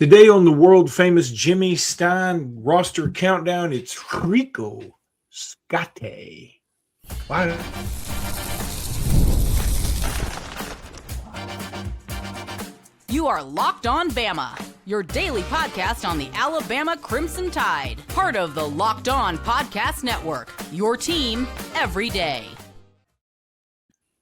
Today on the world famous Jimmy Stein roster countdown, it's Rico Scott. Why? You are Locked On Bama, your daily podcast on the Alabama Crimson Tide, part of the Locked On Podcast Network, your team every day.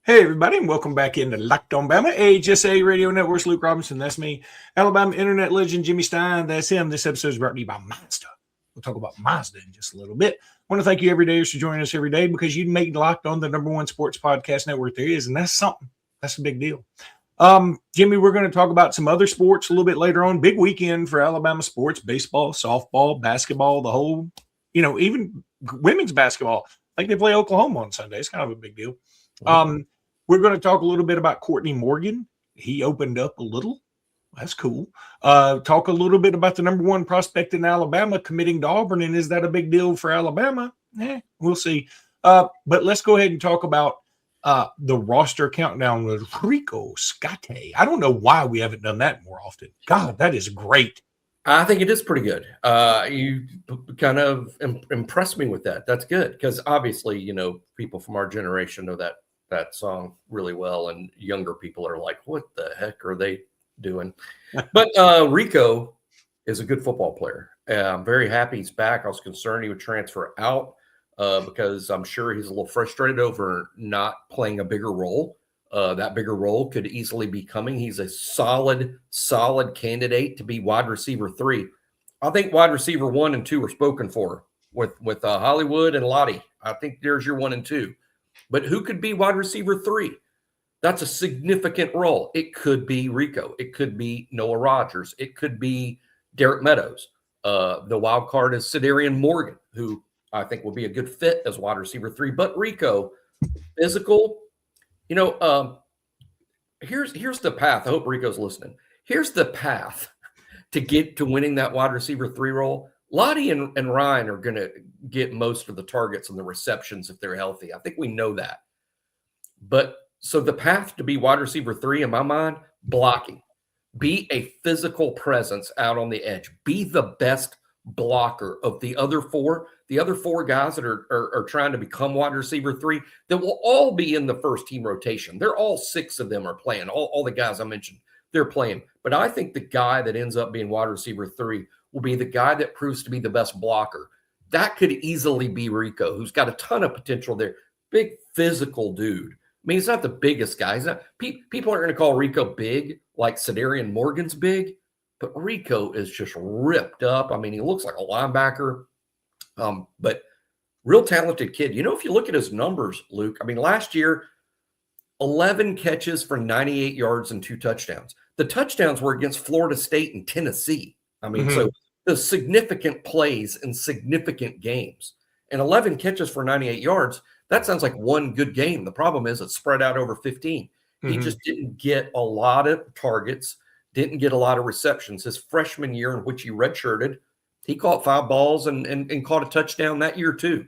Hey, everybody, and welcome back into Locked On Bama, HSA Radio Network's Luke Robinson. That's me. Alabama internet legend Jimmy Stein. That's him. This episode is brought to you by Mazda. We'll talk about Mazda in just a little bit. I want to thank you every day for joining us every day because you make Locked On the number one sports podcast network there is, and that's something. That's a big deal. Jimmy, we're going to talk about some other sports a little bit later on. Big weekend for Alabama sports, baseball, softball, basketball, the whole, even women's basketball. Like they play Oklahoma on Sunday. It's kind of a big deal. We're going to talk a little bit about Courtney Morgan. He opened up a little. That's cool. Talk a little bit about the number one prospect in Alabama committing to Auburn, and is that a big deal for Alabama? We'll see. But let's go ahead and talk about the roster countdown with Rico Scott. I don't know why we haven't done that more often. God, that is great. I think it is pretty good. You kind of impressed me with that. That's good because obviously, people from our generation know that song really well, and younger people are like, what the heck are they doing? But Rico is a good football player. I'm very happy he's back. I was concerned he would transfer out because I'm sure he's a little frustrated over not playing a bigger role. That bigger role could easily be coming. He's a solid candidate to be wide receiver 3. I think wide receiver 1 and 2 are spoken for with Hollywood and Lottie. I think there's your 1 and 2. But who could be wide receiver 3? That's a significant role. It could be Rico. It could be Noah Rogers. It could be Derek Meadows. The wild card is Donivan Morgan, who I think will be a good fit as wide receiver 3. But Rico, physical, here's the path. I hope Rico's listening. Here's the path to get to winning that wide receiver 3 role. Lottie and Ryan are going to get most of the targets and the receptions if they're healthy. I think we know that. But so the path to be wide receiver 3, in my mind, blocking. Be a physical presence out on the edge. Be the best blocker of the other 4. The other 4 guys that are trying to become wide receiver 3, that will all be in the first team rotation. They're all 6 of them are playing. All the guys I mentioned, they're playing. But I think the guy that ends up being wide receiver 3 will be the guy that proves to be the best blocker. That could easily be Rico, who's got a ton of potential there. Big physical dude. I mean, he's not the biggest guy. He's not, people aren't going to call Rico big like Donivan Morgan's big, but Rico is just ripped up. I mean, he looks like a linebacker, but real talented kid. If you look at his numbers, Luke, I mean, last year, 11 catches for 98 yards and 2 touchdowns. The touchdowns were against Florida State and Tennessee. I mean, so the significant plays in significant games. And 11 catches for 98 yards, that sounds like one good game. The problem is it's spread out over 15. He just didn't get a lot of targets, didn't get a lot of receptions. His freshman year, in which he redshirted, he caught 5 balls and caught a touchdown that year too.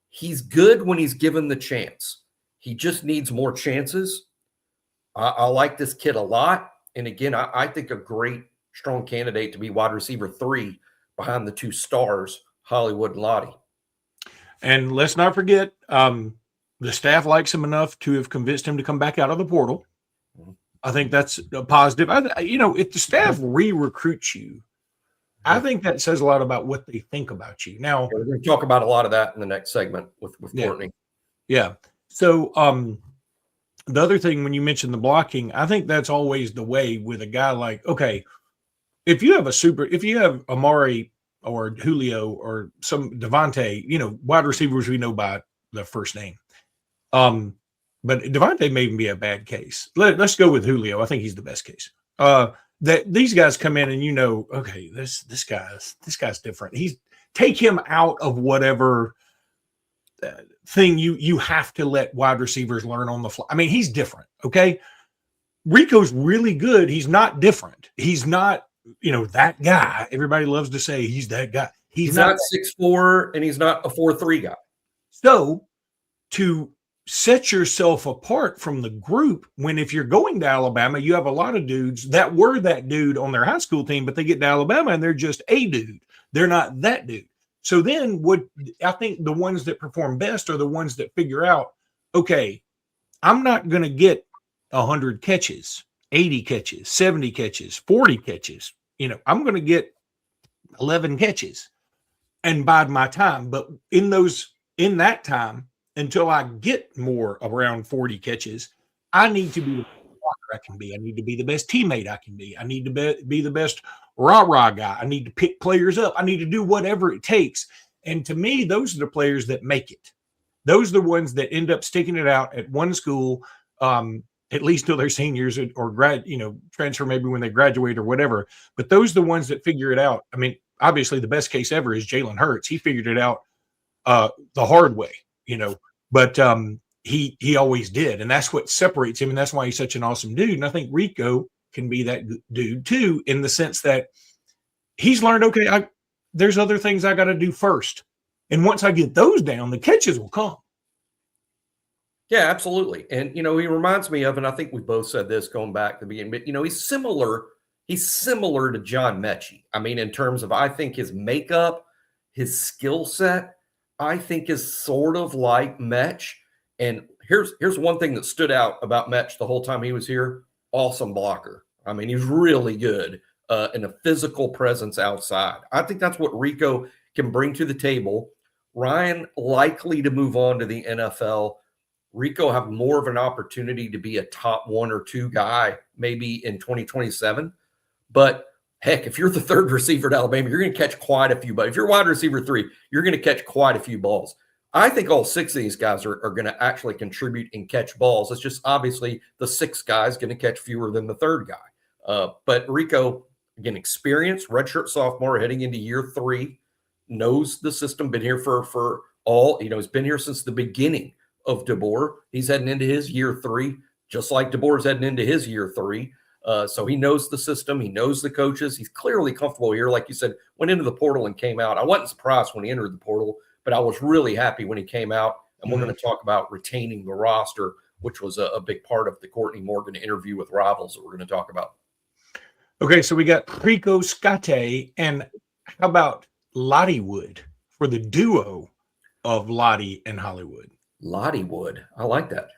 He's good when he's given the chance. He just needs more chances. I like this kid a lot. And again, I think a great, strong candidate to be wide receiver 3 behind the 2 stars, Hollywood and Lottie. And let's not forget, the staff likes him enough to have convinced him to come back out of the portal. I think that's a positive. If the staff re-recruits you, I think that says a lot about what they think about you. Now, we're going to talk about a lot of that in the next segment with Courtney. Yeah. So the other thing, when you mentioned the blocking, I think that's always the way with a guy like, okay, if you have Amari or Julio or some Devontae, wide receivers we know by the first name. But Devontae may even be a bad case. Let's go with Julio. I think he's the best case. That these guys come in and okay, this guy's different. Take him out of whatever thing you have to let wide receivers learn on the fly. I mean, he's different. Okay. Rico's really good. He's not different. He's not, that guy. Everybody loves to say he's that guy. He's not 6'4", and he's not a 4'3" guy. So to set yourself apart from the group when if you're going to Alabama, you have a lot of dudes that were that dude on their high school team, but they get to Alabama and they're just a dude. They're not that dude. So then I think the ones that perform best are the ones that figure out, okay, I'm not going to get 100 catches, 80 catches, 70 catches, 40 catches. I'm going to get 11 catches and bide my time. But in that time, until I get more around 40 catches, I need to be the best blocker I can be. I need to be the best teammate I can be. I need to be the best rah-rah guy. I need to pick players up. I need to do whatever it takes. And to me, those are the players that make it. Those are the ones that end up sticking it out at one school, at least till they're seniors or transfer maybe when they graduate or whatever. But those are the ones that figure it out. I mean, obviously the best case ever is Jalen Hurts. He figured it out the hard way, but he always did. And that's what separates him. And that's why he's such an awesome dude. And I think Rico can be that dude too, in the sense that he's learned, okay, there's other things I got to do first. And once I get those down, the catches will come. Yeah, absolutely. And, he reminds me of, and I think we both said this going back to the beginning, but, he's similar to John Mechie. I mean, in terms of, I think his makeup, his skill set, I think is sort of like Mech. And here's one thing that stood out about Mech the whole time he was here. Awesome blocker. I mean, he's really good in a physical presence outside. I think that's what Rico can bring to the table. Ryan likely to move on to the NFL. Rico have more of an opportunity to be a top 1 or 2 guy maybe in 2027. But heck, if you're the third receiver at Alabama, you're going to catch quite a few. But if you're wide receiver 3, you're going to catch quite a few balls. I think all 6 of these guys are going to actually contribute and catch balls. It's just obviously the 6th guy is going to catch fewer than the 3rd guy. But Rico, again, experienced, redshirt sophomore heading into year 3, knows the system, been here for all, he's been here since the beginning of DeBoer. He's heading into his year 3, just like DeBoer's heading into his year 3. So he knows the system. He knows the coaches. He's clearly comfortable here. Like you said, went into the portal and came out. I wasn't surprised when he entered the portal, but I was really happy when he came out. And we're going to talk about retaining the roster, which was a big part of the Courtney Morgan interview with Rivals that we're going to talk about. Okay, so we got Rico Scott, and how about Lottie Wood for the duo of Lottie and Hollywood? Lottie Wood. I like that.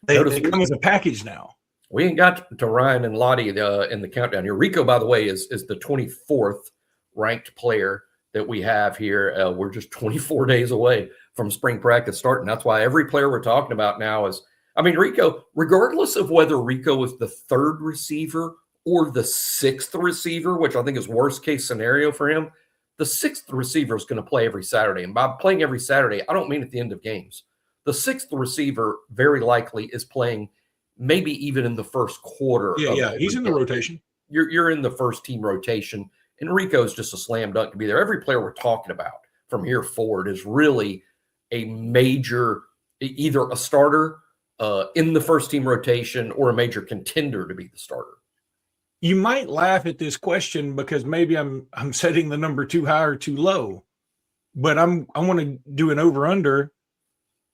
They come as a package now. We ain't got to Ryan and Lottie in the countdown here. Rico, by the way, is the 24th ranked player that we have here. We're just 24 days away from spring practice starting. That's why every player we're talking about now is, Rico, regardless of whether Rico is the 3rd receiver or the 6th receiver, which I think is worst case scenario for him, the 6th receiver is going to play every Saturday. And by playing every Saturday, I don't mean at the end of games. The 6th receiver very likely is playing maybe even in the first quarter. Yeah, he's in the rotation. You're in the first team rotation. And Rico's just a slam dunk to be there. Every player we're talking about from here forward is really a major, either a starter in the first team rotation or a major contender to be the starter. You might laugh at this question because maybe I'm setting the number too high or too low, but I want to do an over under.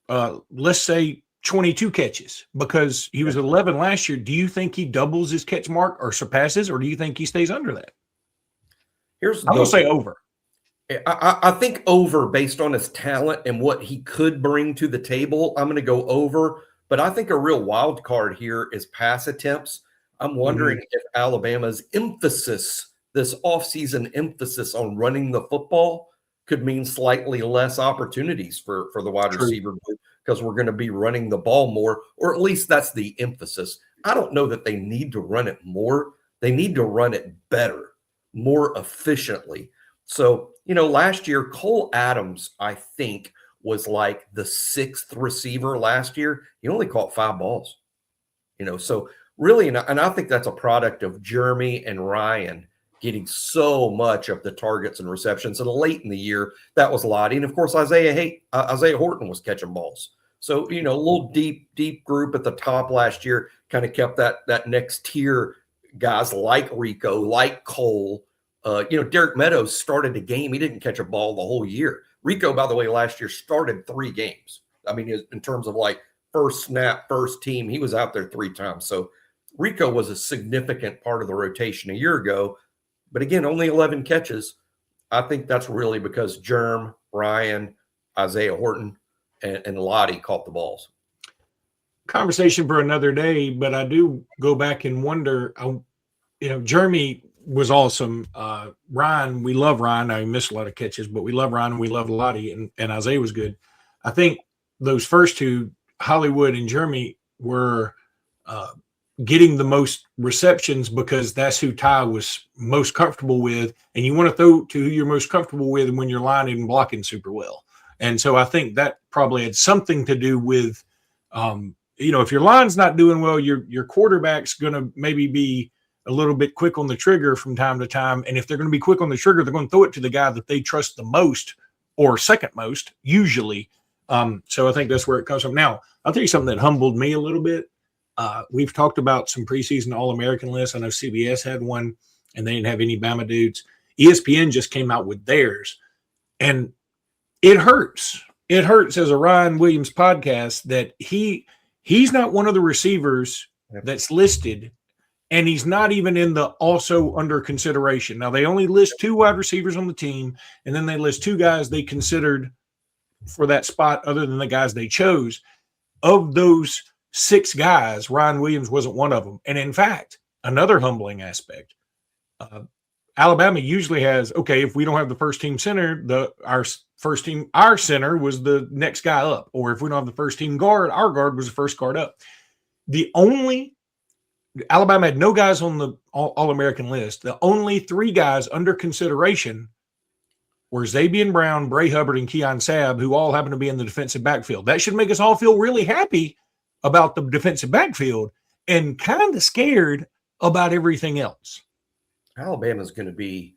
Let's say 22 catches because he was 11 last year. Do you think he doubles his catch mark or surpasses, or do you think he stays under that? I'm going to say over. I think over based on his talent and what he could bring to the table. I'm going to go over, but I think a real wild card here is pass attempts. I'm wondering if Alabama's emphasis, this offseason emphasis on running the football could mean slightly less opportunities for the wide receiver group because we're going to be running the ball more, or at least that's the emphasis. I don't know that they need to run it more. They need to run it better, more efficiently. So, last year, Cole Adams, I think, was like the 6th receiver last year. He only caught 5 balls, so really, and I think that's a product of Jeremy and Ryan getting so much of the targets and receptions. And late in the year, that was Lottie. And, of course, Isaiah Horton was catching balls. So, a little deep group at the top last year kind of kept that next tier guys like Rico, like Cole. Derek Meadows started a game. He didn't catch a ball the whole year. Rico, by the way, last year started 3 games. I mean, in terms of like first snap, first team, he was out there 3 times. So Rico was a significant part of the rotation a year ago. But again, only 11 catches. I think that's really because Germ, Ryan, Isaiah Horton, and Lottie caught the balls. Conversation for another day, but I do go back and wonder, Jeremy was awesome. Ryan, we love Ryan. I missed a lot of catches, but we love Ryan and we love Lottie, and Isaiah was good. I think those first two, Hollywood and Jeremy, were getting the most receptions because that's who Ty was most comfortable with. And you want to throw to who you're most comfortable with when you're lining and blocking super well. And so I think that probably had something to do with, if your line's not doing well, your quarterback's going to maybe be a little bit quick on the trigger from time to time. And if they're going to be quick on the trigger, they're going to throw it to the guy that they trust the most or second most, usually. So I think that's where it comes from. Now, I'll tell you something that humbled me a little bit. We've talked about some preseason All-American lists. I know CBS had one, and they didn't have any Bama dudes. ESPN just came out with theirs, and it hurts. It hurts as a Ryan Williams podcast that he's not one of the receivers that's listed, and he's not even in the also under consideration. Now, they only list 2 wide receivers on the team, and then they list 2 guys they considered for that spot other than the guys they chose. Of those 6 guys, Ryan Williams wasn't one of them. And in fact, another humbling aspect, Alabama usually has, if we don't have the first team center, our center was the next guy up. Or if we don't have the first team guard, our guard was the first guard up. Alabama had no guys on the All-American list. The only 3 guys under consideration were Zabian Brown, Bray Hubbard, and Keon Sabb, who all happen to be in the defensive backfield. That should make us all feel really happy about the defensive backfield and kind of scared about everything else. Alabama's going to be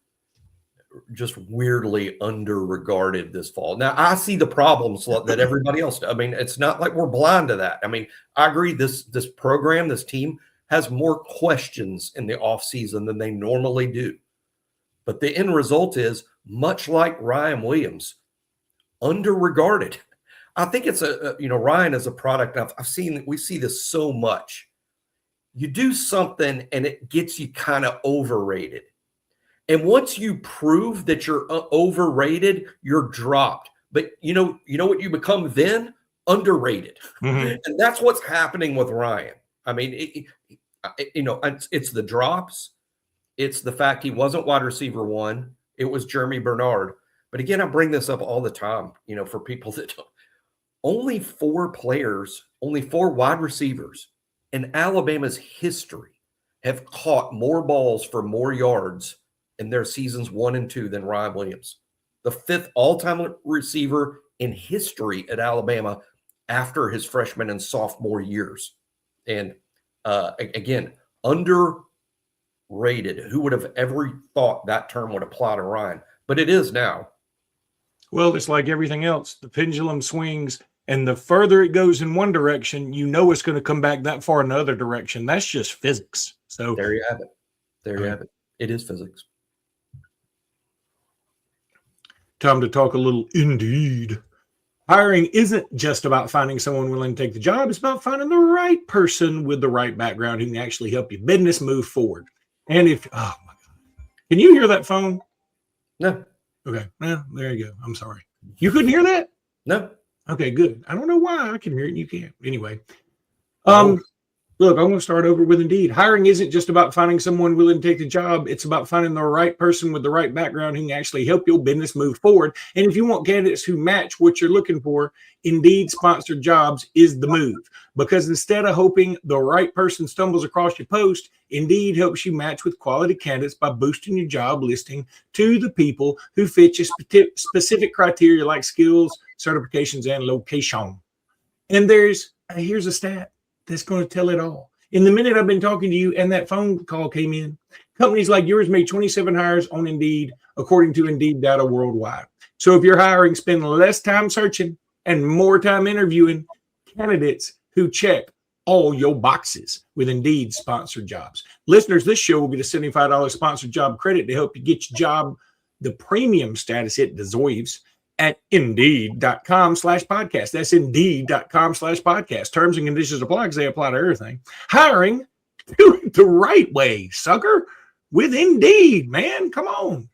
just weirdly under-regarded this fall. Now, I see the problems that everybody else does. I mean, it's not like we're blind to that. I mean, I agree this program, this team, has more questions in the offseason than they normally do. But the end result is, much like Ryan Williams, under-regarded. I think it's Ryan is a product of, we see this so much. You do something and it gets you kind of overrated. And once you prove that you're overrated, you're dropped. But you know what you become then? Underrated. Mm-hmm. And that's what's happening with Ryan. I mean, it's the drops. It's the fact he wasn't wide receiver 1. It was Jeremy Bernard. But again, I bring this up all the time, for people that don't. Only 4 wide receivers in Alabama's history have caught more balls for more yards in their seasons 1 and 2 than Ryan Williams, the 5th all-time receiver in history at Alabama after his freshman and sophomore years. And again, underrated. Who would have ever thought that term would apply to Ryan? But it is now. Well, it's like everything else. The pendulum swings, and the further it goes in one direction, it's going to come back that far in the other direction. That's just physics. So there you have it. There you have it. It is physics. Time to talk a little Indeed. Hiring isn't just about finding someone willing to take the job. It's about finding the right person with the right background who can actually help your business move forward. And oh my God, can you hear that phone? No. Okay. Well, there you go. I'm sorry. You couldn't hear that? No. Okay, good. I don't know why I can hear it and you can't. Anyway. Look, I'm going to start over with Indeed. Hiring isn't just about finding someone willing to take the job. It's about finding the right person with the right background who can actually help your business move forward. And if you want candidates who match what you're looking for, Indeed sponsored jobs is the move. Because instead of hoping the right person stumbles across your post, Indeed helps you match with quality candidates by boosting your job listing to the people who fit your specific criteria like skills, certifications, and location. And here's a stat that's going to tell it all. In the minute I've been talking to you and that phone call came in, companies like yours made 27 hires on Indeed, according to Indeed data worldwide. So if you're hiring, spend less time searching and more time interviewing candidates who check all your boxes with Indeed sponsored jobs. Listeners, this show will get a $75 sponsored job credit to help you get your job the premium status it deserves. at Indeed.com/podcast. That's Indeed.com/podcast. Terms and conditions apply because they apply to everything. Hiring, do it the right way, sucker. With Indeed, man. Come on.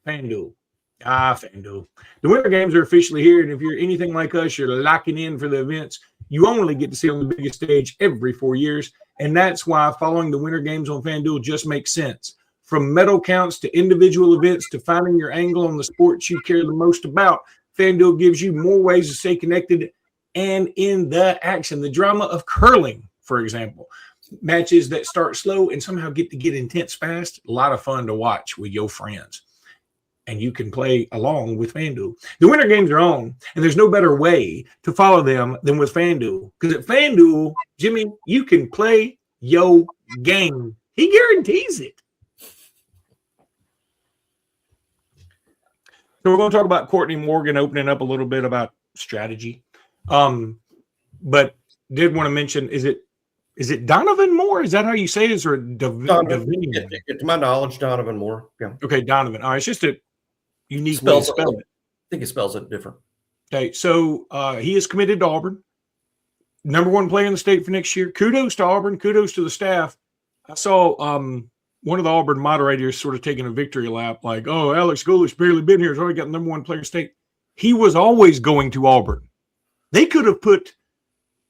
FanDuel. FanDuel. The Winter Games are officially here, and if you're anything like us, you're locking in for the events you only get to see on the biggest stage every 4 years, and that's why following the Winter Games on FanDuel just makes sense. From medal counts to individual events to finding your angle on the sports you care the most about, FanDuel gives you more ways to stay connected and in the action. The drama of curling, for example, matches that start slow and somehow get intense fast, a lot of fun to watch with your friends. And you can play along with FanDuel. The Winter Games are on, and there's no better way to follow them than with FanDuel. Because at FanDuel, Jimmy, you can play your game. He guarantees it. So we're going to talk about Courtney Morgan opening up a little bit about strategy. But did want to mention, is it Donivan Moore? Is that how you say it? Or Donovan? To my knowledge, Donivan Moore. Yeah. Okay, Donovan. All right, it's just a unique way to spell it. I think he spells it different. Okay, so he is committed to Auburn. Number one player in the state for next year. Kudos to Auburn. Kudos to the staff. I saw one of the Auburn moderators sort of taking a victory lap, like, oh, Alex Golesh barely been here. He's already got the number one player in the state. He was always going to Auburn. They could have put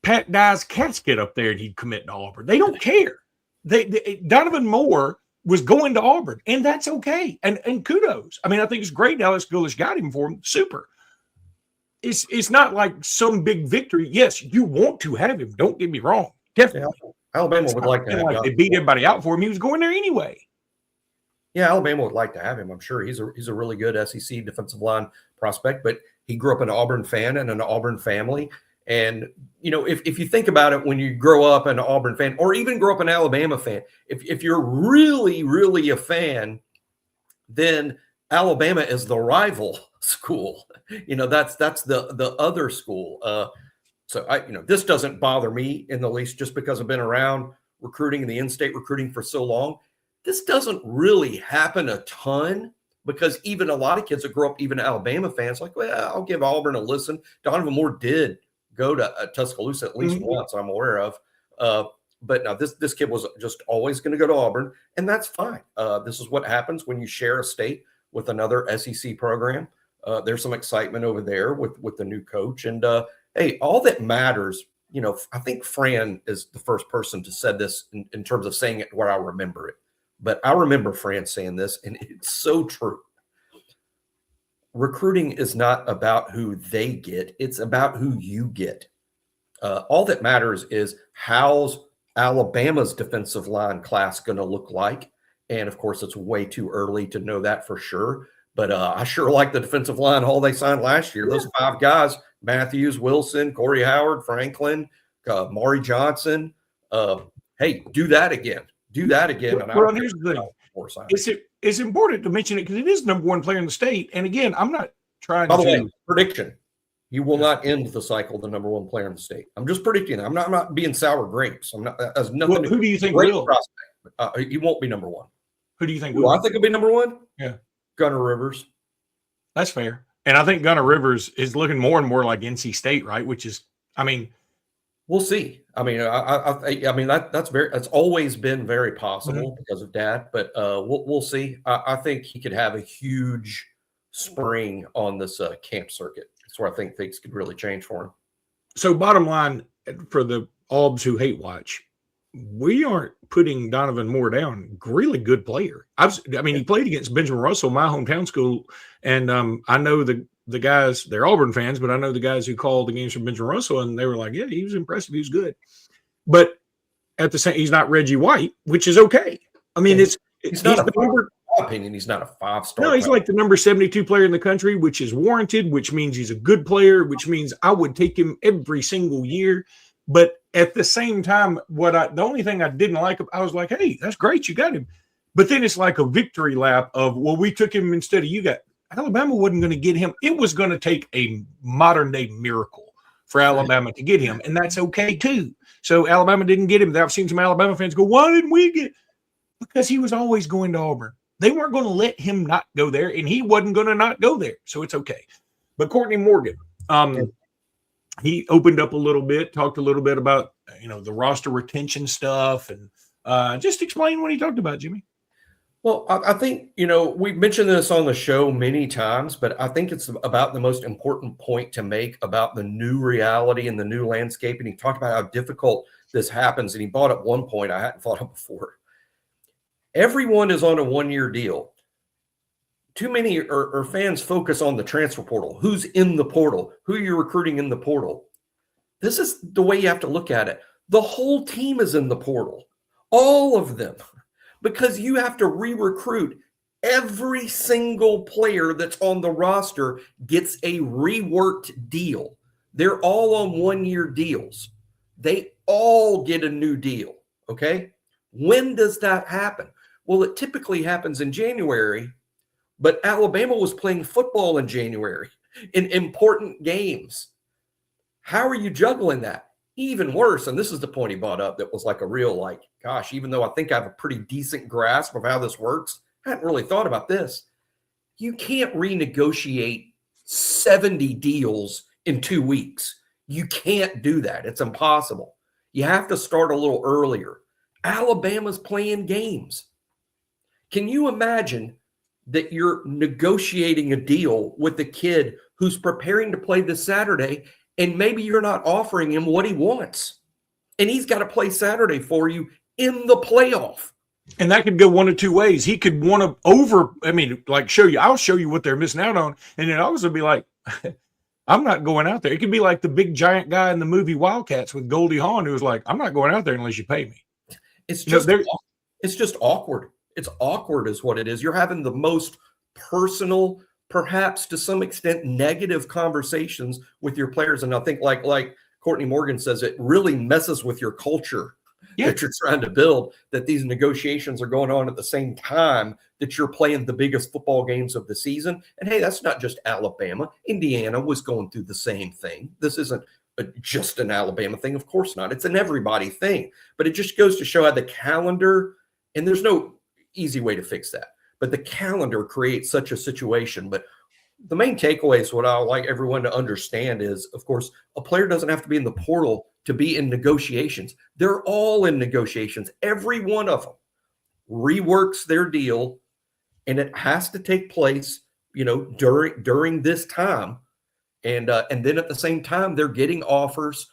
Pat Dye's casket up there and he'd commit to Auburn. They don't care. Donivan Moore was going to Auburn, and that's okay. And kudos. I mean, I think it's great Alex Golesh got him for him. Super. It's not like some big victory. Yes, you want to have him. Don't get me wrong. Definitely. Yeah, Alabama would like to have him. They beat everybody out for him. He was going there anyway. Yeah, Alabama would like to have him. I'm sure he's a really good SEC defensive line prospect, but he grew up an Auburn fan and an Auburn family. And, you know, if you think about it, when you grow up an Auburn fan or even grow up an Alabama fan, if you're really, really a fan, then Alabama is the rival school. You know, that's the other school. So this doesn't bother me in the least just because I've been around recruiting and the in-state recruiting for so long. This doesn't really happen a ton because even a lot of kids that grow up, even Alabama fans, like, well, I'll give Auburn a listen. Donivan Moore did go to Tuscaloosa at least once, I'm aware of. But now this kid was just always going to go to Auburn, and that's fine. This is what happens when you share a state with another SEC program. There's some excitement over there with the new coach. And, hey, all that matters, you know, I think Fran is the first person to said this in terms of saying it where I remember it. But I remember Fran saying this, and it's so true. Recruiting is not about who they get. It's about who you get. All that matters is how's Alabama's defensive line class going to look like. And, of course, it's way too early to know that for sure. But I sure like the defensive line haul they signed last year. Those 5 guys, Matthews, Wilson, Corey Howard, Franklin, Maury Johnson. Hey, do that again. Do that again. Well, here's the thing. It's important to mention it because it is number one player in the state. And again, I'm not trying to. By the way, prediction. You will not end the cycle the number one player in the state. I'm just predicting. I'm not being sour grapes. I'm not. That's nothing. Who do you think will? He won't be number one. Who do you think will? I think he'll be number one. Yeah. Gunnar Rivers. That's fair. And I think Gunnar Rivers is looking more and more like NC State, right? Which is, I mean, we'll see. I mean, I mean that's always been very possible because of Dad, but we'll see. I think he could have a huge spring on this camp circuit. That's where I think things could really change for him. So, bottom line for the Aubs who hate watch, we aren't putting Donivan Moore down. Really good player. I mean, he played against Benjamin Russell, my hometown school, and I know the guys, they're Auburn fans, but I know the guys who called the games from Benjamin Russell, and they were like, yeah, he was impressive. He was good. But at the same, he's not Reggie White, which is okay. I mean, he's not in my opinion, he's not a 5-star. No, he's like the number 72 player in the country, which is warranted, which means he's a good player, which means I would take him every single year. But at the same time, the only thing I didn't like, I was like, hey, that's great, you got him. But then it's like a victory lap of, well, we took him instead of you got. Alabama wasn't going to get him. It was going to take a modern-day miracle for Alabama to get him, and that's okay too. So Alabama didn't get him. I've seen some Alabama fans go, why didn't we get – because he was always going to Auburn. They weren't going to let him not go there, and he wasn't going to not go there. So it's okay. But Courtney Morgan, he opened up a little bit, talked a little bit about, the roster retention stuff, and just explain what he talked about, Jimmy. Well, I think, we've mentioned this on the show many times, but I think it's about the most important point to make about the new reality and the new landscape. And he talked about how difficult this happens. And he brought up one point I hadn't thought of before. Everyone is on a one-year deal. Too many or fans focus on the transfer portal. Who's in the portal? Who you're recruiting in the portal? This is the way you have to look at it. The whole team is in the portal. All of them. Because you have to re-recruit. Every single player that's on the roster gets a reworked deal. They're all on one-year deals. They all get a new deal, okay? When does that happen? Well, it typically happens in January, but Alabama was playing football in January in important games. How are you juggling that? Even worse, and this is the point he brought up that was like a real, gosh, even though I think I have a pretty decent grasp of how this works, I hadn't really thought about this. You can't renegotiate 70 deals in 2 weeks. You can't do that. It's impossible. You have to start a little earlier. Alabama's playing games. Can you imagine that you're negotiating a deal with a kid who's preparing to play this Saturday, and maybe you're not offering him what he wants, and he's got to play Saturday for you in the playoff? And that could go one of two ways. He could want to show you, I'll show you what they're missing out on. And then also be like, I'm not going out there. It could be like the big giant guy in the movie Wildcats with Goldie Hawn, who was like, I'm not going out there unless you pay me. It's just awkward. It's awkward is what it is. You're having the most personal, perhaps to some extent negative conversations with your players. And I think like Courtney Morgan says, it really messes with your culture that you're trying to build, that these negotiations are going on at the same time that you're playing the biggest football games of the season. And hey, that's not just Alabama. Indiana was going through the same thing. This isn't just an Alabama thing. Of course not. It's an everybody thing. But it just goes to show how the calendar, and there's no easy way to fix that, but the calendar creates such a situation. But the main takeaway is what I like everyone to understand is, of course, a player doesn't have to be in the portal to be in negotiations. They're all in negotiations. Every one of them reworks their deal, and it has to take place, during this time. And then at the same time, they're getting offers,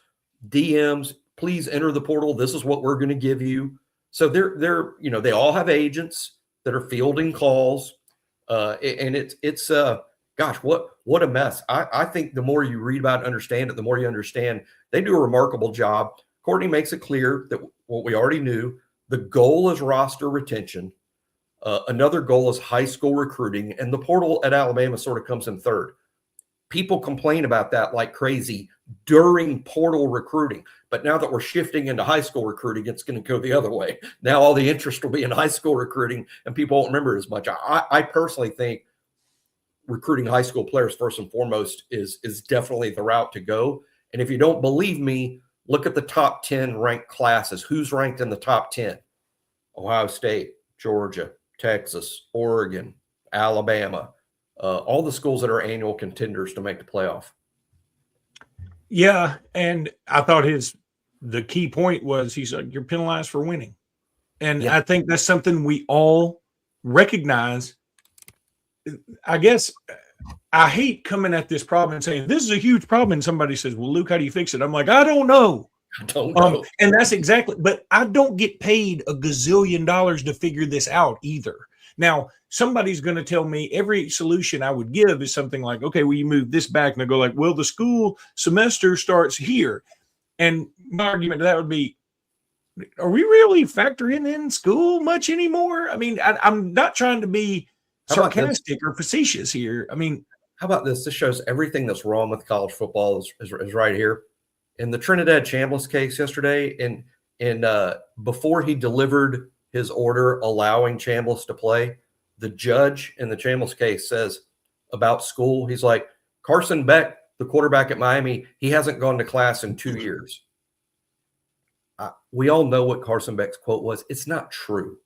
DMs, please enter the portal. This is what we're going to give you. So they're they all have agents that are fielding calls. And it's gosh, what a mess. I think the more you read about it and understand it, the more you understand they do a remarkable job. Courtney makes it clear that what we already knew, the goal is roster retention. Another goal is high school recruiting, and the portal at Alabama sort of comes in third. People complain about that like crazy during portal recruiting. But now that we're shifting into high school recruiting, it's going to go the other way. Now all the interest will be in high school recruiting, and people won't remember it as much. I personally think recruiting high school players first and foremost is definitely the route to go. And if you don't believe me, look at the top 10 ranked classes. Who's ranked in the top 10? Ohio State, Georgia, Texas, Oregon, Alabama, all the schools that are annual contenders to make the playoff. Yeah, and I thought the key point was he said you're penalized for winning. And I think that's something we all recognize. I guess I hate coming at this problem and saying this is a huge problem, and somebody says, well, Luke, how do you fix it? I'm like, I don't know. And that's exactly, but I don't get paid a gazillion dollars to figure this out either. Now, somebody's going to tell me every solution I would give is something like, okay, well, you move this back. And I go like, well, the school semester starts here. And my argument to that would be, are we really factoring in school much anymore? I mean, I'm not trying to be sarcastic or facetious here. I mean, how about this? This shows everything that's wrong with college football is right here. In the Trinidad Chambliss case yesterday, and before he delivered his order allowing Chambliss to play, the judge in the Chambliss case says about school, he's like, Carson Beck, the quarterback at Miami, he hasn't gone to class in 2 years. We all know what Carson Beck's quote was. It's not true.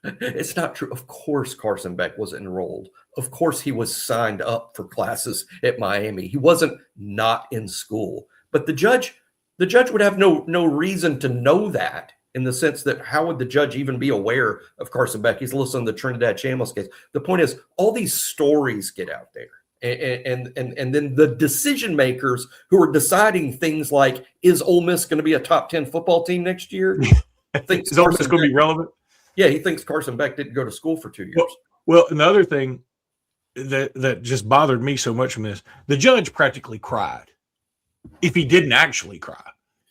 It's not true. Of course, Carson Beck was enrolled. of course he was signed up for classes at Miami. He wasn't not in school. But the judge would have no reason to know that, in the sense that how would the judge even be aware of Carson Beck? He's listening to the Trinidad Chambliss case. The point is, all these stories get out there. And then the decision makers who are deciding things like, is Ole Miss going to be a top 10 football team next year? Is Ole Miss going to be relevant? Yeah, he thinks Carson Beck didn't go to school for 2 years. Well, another thing that just bothered me so much from this, the judge practically cried. If he didn't actually cry,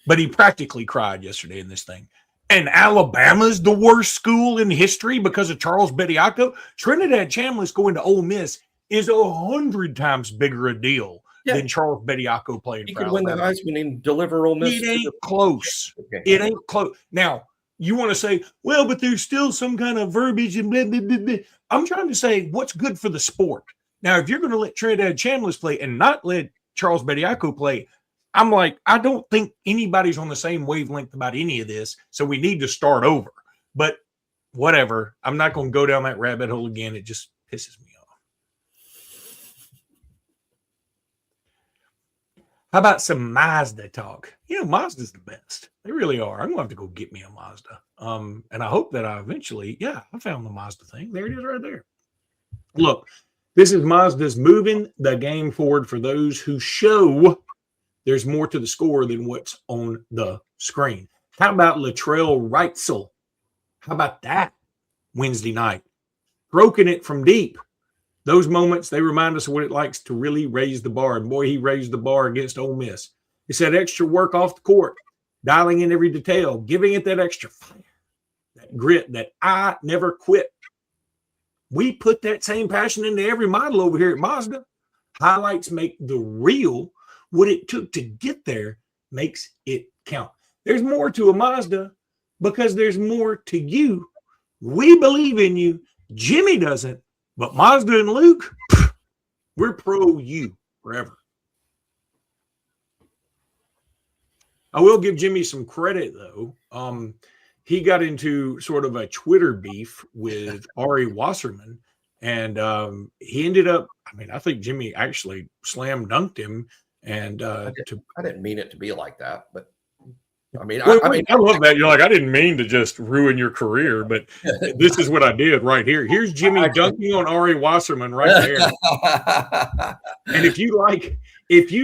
but he practically cried yesterday in this thing. And Alabama's the worst school in history because of Charles Bediako. Trinidad Chambliss going to Ole Miss is 100 times bigger a deal than Charles Bediako playing for Alabama. He could win the Heisman and deliver Ole Miss. It ain't close. It ain't close. Now, you want to say, well, but there's still some kind of verbiage and blah, blah, blah, blah. I'm trying to say what's good for the sport. Now, if you're going to let Trinidad Chambliss play and not let Charles Bediako play, I'm like, I don't think anybody's on the same wavelength about any of this, so we need to start over. But whatever. I'm not going to go down that rabbit hole again. It just pisses me off. How about some Mazda talk? You know, Mazda's the best. They really are. I'm going to have to go get me a Mazda. And I hope that I eventually, I found the Mazda thing. There it is right there. Look, this is Mazda's moving the game forward for those who show there's more to the score than what's on the screen. How about Latrell Wrightsell? How about that Wednesday night? Stroking it from deep. Those moments, they remind us of what it likes to really raise the bar. And boy, he raised the bar against Ole Miss. He said extra work off the court, dialing in every detail, giving it that extra fire, that grit, that I never quit. We put that same passion into every model over here at Mazda. Highlights make the real. What it took to get there makes it count. There's more to a Mazda because there's more to you. We believe in you. Jimmy doesn't, but Mazda and Luke, we're pro you forever. I will give Jimmy some credit, though. He got into sort of a Twitter beef with Ari Wasserman, and he ended up, I think Jimmy actually slam dunked him. And I didn't mean it to be like that, but I love that. You're like, I didn't mean to just ruin your career, but this is what I did right here. Here's Jimmy dunking on Ari Wasserman right there. And if you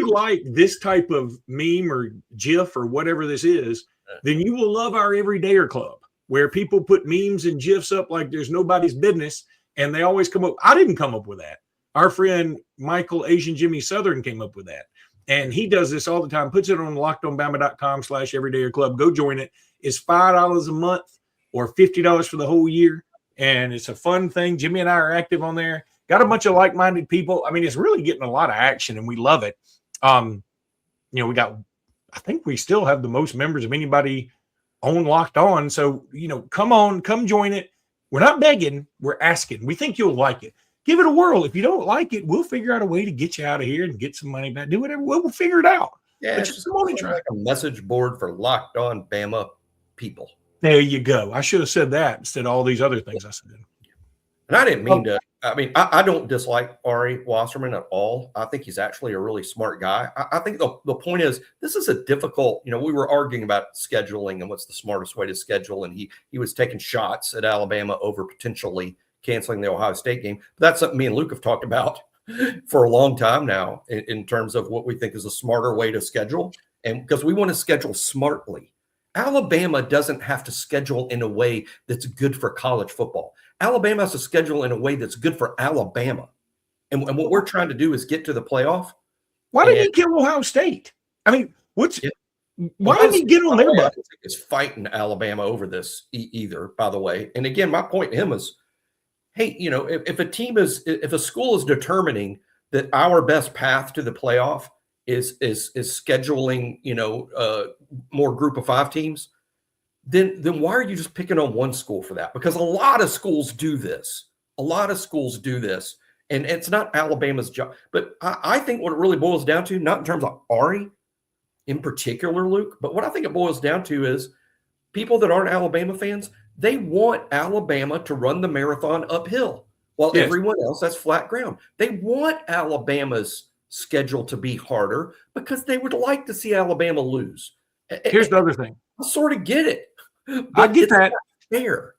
like this type of meme or GIF or whatever this is, then you will love our Everydayer Club, where people put memes and GIFs up like there's nobody's business, and they always come up. I didn't come up with that. Our friend Michael Asian Jimmy Southern came up with that. And he does this all the time, puts it on lockedonbama.com/everydayer club. Go join it. It's $5 a month or $50 for the whole year. And it's a fun thing. Jimmy and I are active on there. Got a bunch of like-minded people. It's really getting a lot of action, and we love it. I think we still have the most members of anybody on Locked On. So, come join it. We're not begging. We're asking. We think you'll like it. Give it a whirl. If you don't like it, we'll figure out a way to get you out of here and get some money back. Do whatever. We'll figure it out. Yeah, it's just like a message board for Locked On Bama people. There you go. I should have said that instead of all these other things I said. And I didn't mean to. I don't dislike Ari Wasserman at all. I think he's actually a really smart guy. I think the point is, this is a difficult, we were arguing about scheduling and what's the smartest way to schedule. And he was taking shots at Alabama over potentially canceling the Ohio State game. But that's something me and Luke have talked about for a long time now in terms of what we think is a smarter way to schedule. And because we want to schedule smartly. Alabama doesn't have to schedule in a way that's good for college football. Alabama has to schedule in a way that's good for Alabama. And what we're trying to do is get to the playoff. Why did he kill Ohio State? Why did he get on their butt? Is fighting Alabama over this either, by the way. And again, my point to him is, hey, if a school is determining that our best path to the playoff is scheduling, more group of 5 teams, then why are you just picking on one school for that? Because a lot of schools do this. And it's not Alabama's job. But I think what it really boils down to, not in terms of Ari in particular, Luke, but what I think it boils down to is people that aren't Alabama fans, they want Alabama to run the marathon uphill. while everyone else has flat ground. They want Alabama's schedule to be harder because they would like to see Alabama lose. Here's the other thing. I sort of get it. I get that. Fair.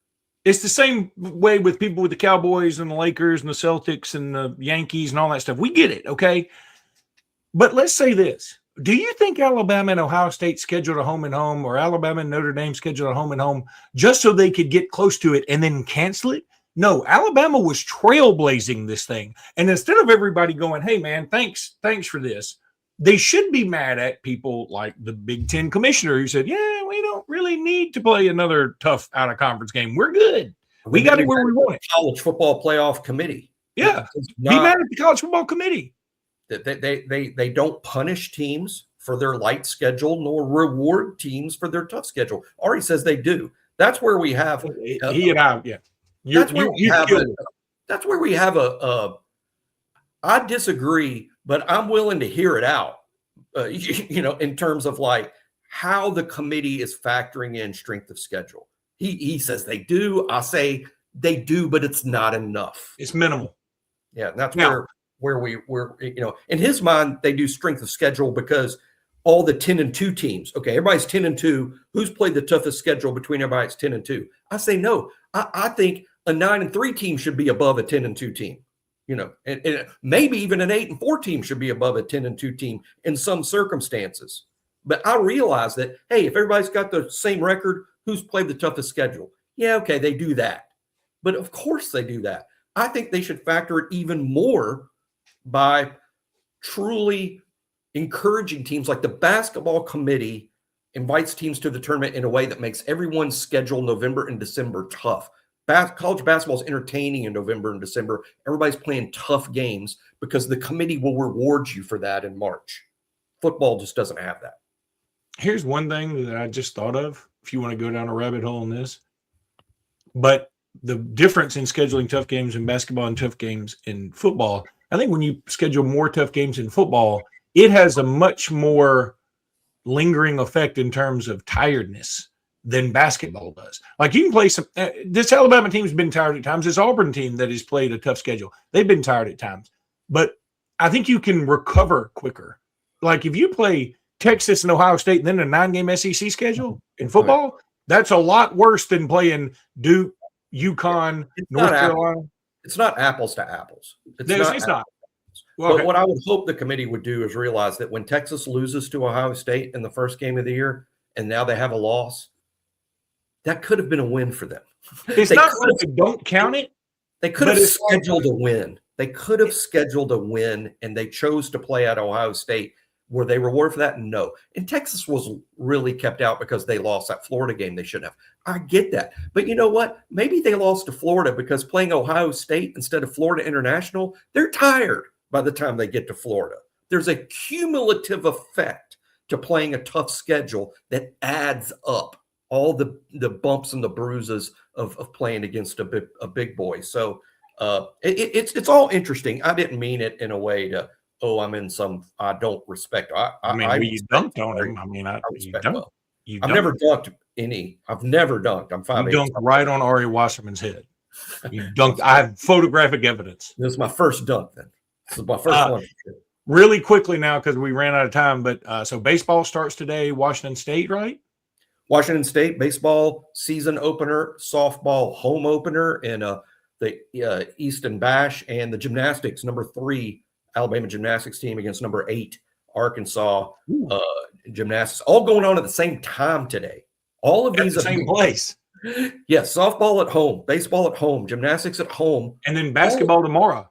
It's the same way with people with the Cowboys and the Lakers and the Celtics and the Yankees and all that stuff. We get it, okay? But let's say this. Do you think Alabama and Ohio State scheduled a home and home, or Alabama and Notre Dame scheduled a home and home just so they could get close to it and then cancel it? No, Alabama was trailblazing this thing. And instead of everybody going, hey, man, thanks for this, they should be mad at people like the Big Ten commissioner who said, yeah, we don't really need to play another tough out-of-conference game. We're good. We got it where we want it. College football playoff committee. Yeah. Be mad at the college football committee. They don't punish teams for their light schedule nor reward teams for their tough schedule. Ari says they do. That's where we have he and I, yeah. That's where we have a I disagree, but I'm willing to hear it out. In terms of like how the committee is factoring in strength of schedule. He says they do. I say they do, but it's not enough. It's minimal. Yeah, and that's where we're in his mind, they do strength of schedule because all the 10-2 teams. Okay, everybody's 10-2. Who's played the toughest schedule between everybody's 10-2? I say no. I think a 9-3 team should be above a 10-2 team. And maybe even an 8-4 team should be above a 10-2 team in some circumstances. But I realize that, hey, if everybody's got the same record, who's played the toughest schedule? Yeah, okay, they do that. But of course they do that. I think they should factor it even more by truly encouraging teams. Like the basketball committee invites teams to the tournament in a way that makes everyone's schedule November and December tough. College basketball is entertaining in November and December. Everybody's playing tough games because the committee will reward you for that in March. Football just doesn't have that. Here's one thing that I just thought of, if you want to go down a rabbit hole in this. But the difference in scheduling tough games in basketball and tough games in football, I think when you schedule more tough games in football, it has a much more lingering effect in terms of tiredness than basketball does. Like you can play some this Alabama team's been tired at times. This Auburn team that has played a tough schedule, they've been tired at times. But I think you can recover quicker. Like if you play Texas and Ohio State and then a 9-game SEC schedule in football, that's a lot worse than playing Duke, UConn, North Carolina. It's not apples to apples. It's not. Well, but what I would hope the committee would do is realize that when Texas loses to Ohio State in the first game of the year, and now they have a loss, that could have been a win for them. It's not like they don't count it. They could have scheduled a win. They could have scheduled a win, and they chose to play at Ohio State. Were they rewarded for that? No. And Texas was really kept out because they lost that Florida game they shouldn't have. I get that. But you know what? Maybe they lost to Florida because playing Ohio State instead of Florida International, they're tired by the time they get to Florida. There's a cumulative effect to playing a tough schedule that adds up all the bumps and the bruises of playing against a big boy. So it's all interesting. I didn't mean it in a way to, I'm in some, I don't respect. You dunked on him. I mean, I've never dunked any. I've never dunked. I'm 5'8". You dunked right on Ari Wasserman's head. You dunked. I have photographic evidence. This is my first dunk then. This is my first one. Really quickly now because we ran out of time, but so baseball starts today, Washington State, right? Washington State baseball season opener, softball home opener, and the Easton Bash, and the gymnastics number 3 Alabama gymnastics team against number 8 Arkansas gymnastics, all going on at the same time today. All of these at the same place. Yes, softball at home, baseball at home, gymnastics at home, and then basketball tomorrow.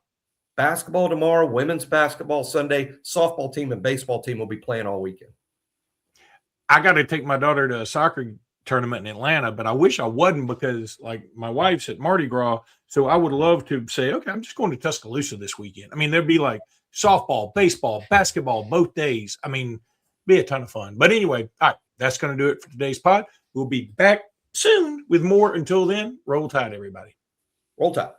Basketball tomorrow, women's basketball Sunday, softball team and baseball team will be playing all weekend. I got to take my daughter to a soccer tournament in Atlanta, but I wish I wasn't because, like, my wife's at Mardi Gras, so I would love to say, okay, I'm just going to Tuscaloosa this weekend. I mean, there'd be like softball, baseball, basketball, both days. I mean, be a ton of fun. But anyway, all right, that's going to do it for today's pod. We'll be back soon with more. Until then, roll tide, everybody. Roll tide.